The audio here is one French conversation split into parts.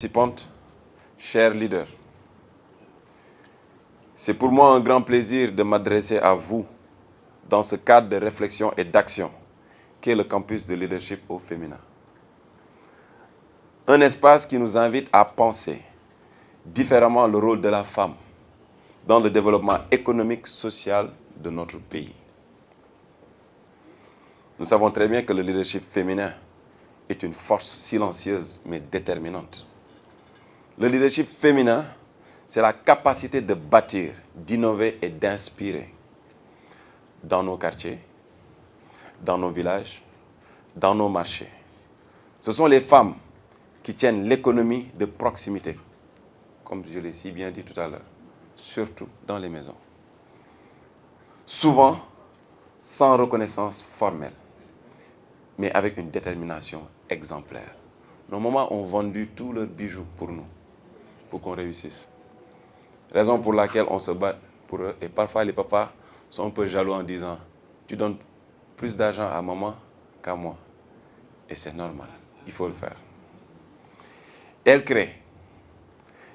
Participantes, chers leaders, c'est pour moi un grand plaisir de m'adresser à vous dans ce cadre de réflexion et d'action qu'est le campus de leadership au féminin. Un espace qui nous invite à penser différemment le rôle de la femme dans le développement économique, social de notre pays. Nous savons très bien que le leadership féminin est une force silencieuse mais déterminante. Le leadership féminin, c'est la capacité de bâtir, d'innover et d'inspirer dans nos quartiers, dans nos villages, dans nos marchés. Ce sont les femmes qui tiennent l'économie de proximité, comme je l'ai si bien dit tout à l'heure, surtout dans les maisons. Souvent, sans reconnaissance formelle, mais avec une détermination exemplaire. Nos mamans ont vendu tous leurs bijoux pour nous, pour qu'on réussisse. Raison pour laquelle on se bat pour eux. Et parfois, les papas sont un peu jaloux en disant « Tu donnes plus d'argent à maman qu'à moi. » Et c'est normal, il faut le faire. Elles créent,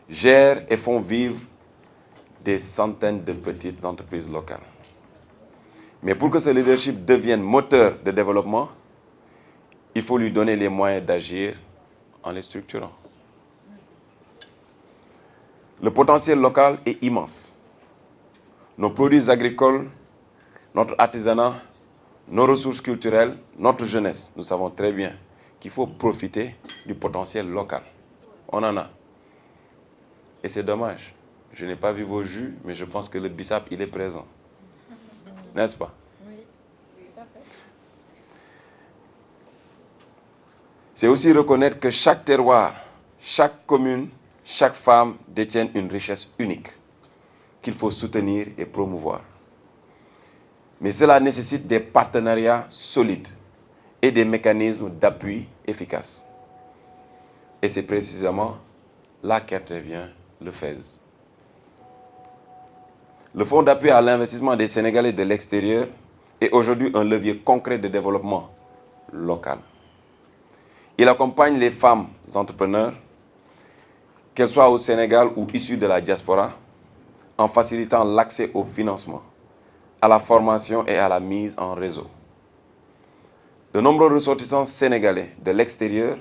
gèrent et font vivre des centaines de petites entreprises locales. Mais pour que ce leadership devienne moteur de développement, il faut lui donner les moyens d'agir en les structurant. Le potentiel local est immense. Nos produits agricoles, notre artisanat, nos ressources culturelles, notre jeunesse, nous savons très bien qu'il faut profiter du potentiel local. On en a. Et c'est dommage. Je n'ai pas vu vos jus, mais je pense que le bissap, il est présent. N'est-ce pas? Oui, tout à fait. C'est aussi reconnaître que chaque terroir, chaque commune, chaque femme détient une richesse unique qu'il faut soutenir et promouvoir. Mais cela nécessite des partenariats solides et des mécanismes d'appui efficaces. Et c'est précisément là qu'intervient le FAISE. Le Fonds d'appui à l'investissement des Sénégalais de l'extérieur est aujourd'hui un levier concret de développement local. Il accompagne les femmes entrepreneurs, qu'elles soient au Sénégal ou issues de la diaspora, en facilitant l'accès au financement, à la formation et à la mise en réseau. De nombreux ressortissants sénégalais de l'extérieur,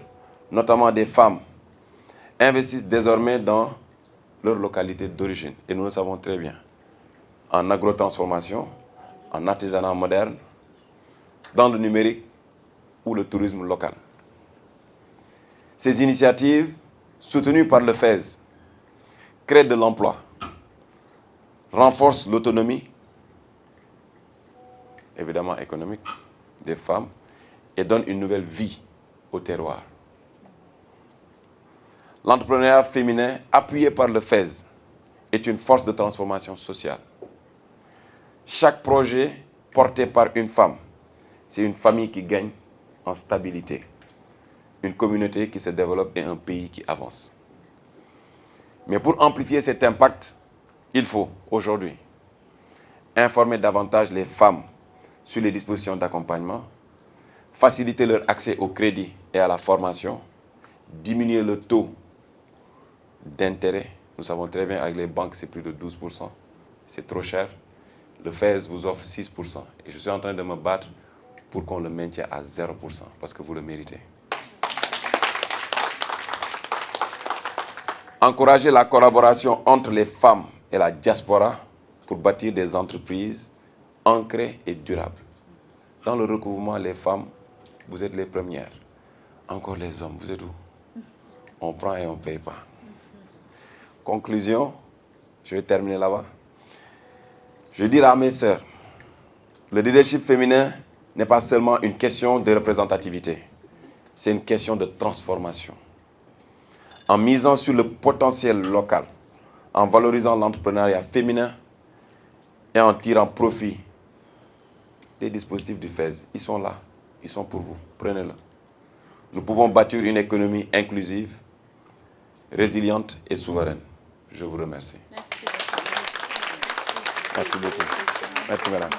notamment des femmes, investissent désormais dans leur localité d'origine. Et nous le savons très bien. En agrotransformation, en artisanat moderne, dans le numérique ou le tourisme local. Ces initiatives, soutenues par le FAISE, créent de l'emploi, renforcent l'autonomie, évidemment économique, des femmes et donnent une nouvelle vie au terroir. L'entrepreneuriat féminin, appuyé par le FAISE, est une force de transformation sociale. Chaque projet porté par une femme, c'est une famille qui gagne en stabilité, une communauté qui se développe et un pays qui avance. Mais pour amplifier cet impact, il faut aujourd'hui informer davantage les femmes sur les dispositions d'accompagnement, faciliter leur accès au crédit et à la formation, diminuer le taux d'intérêt. Nous savons très bien avec les banques, c'est plus de 12%. C'est trop cher. Le FAISE vous offre 6%. Et je suis en train de me battre pour qu'on le maintienne à 0%, parce que vous le méritez. Encourager la collaboration entre les femmes et la diaspora pour bâtir des entreprises ancrées et durables. Dans le recouvrement, les femmes, vous êtes les premières. Encore les hommes, vous êtes où? On prend et on ne paye pas. Conclusion, je vais terminer là-bas. Je dirais à mes sœurs, le leadership féminin n'est pas seulement une question de représentativité, c'est une question de transformation. En misant sur le potentiel local, en valorisant l'entrepreneuriat féminin et en tirant profit des dispositifs du FAISE, ils sont là, ils sont pour vous, prenez-le. Nous pouvons bâtir une économie inclusive, résiliente et souveraine. Je vous remercie. Merci. Merci beaucoup. Merci, madame.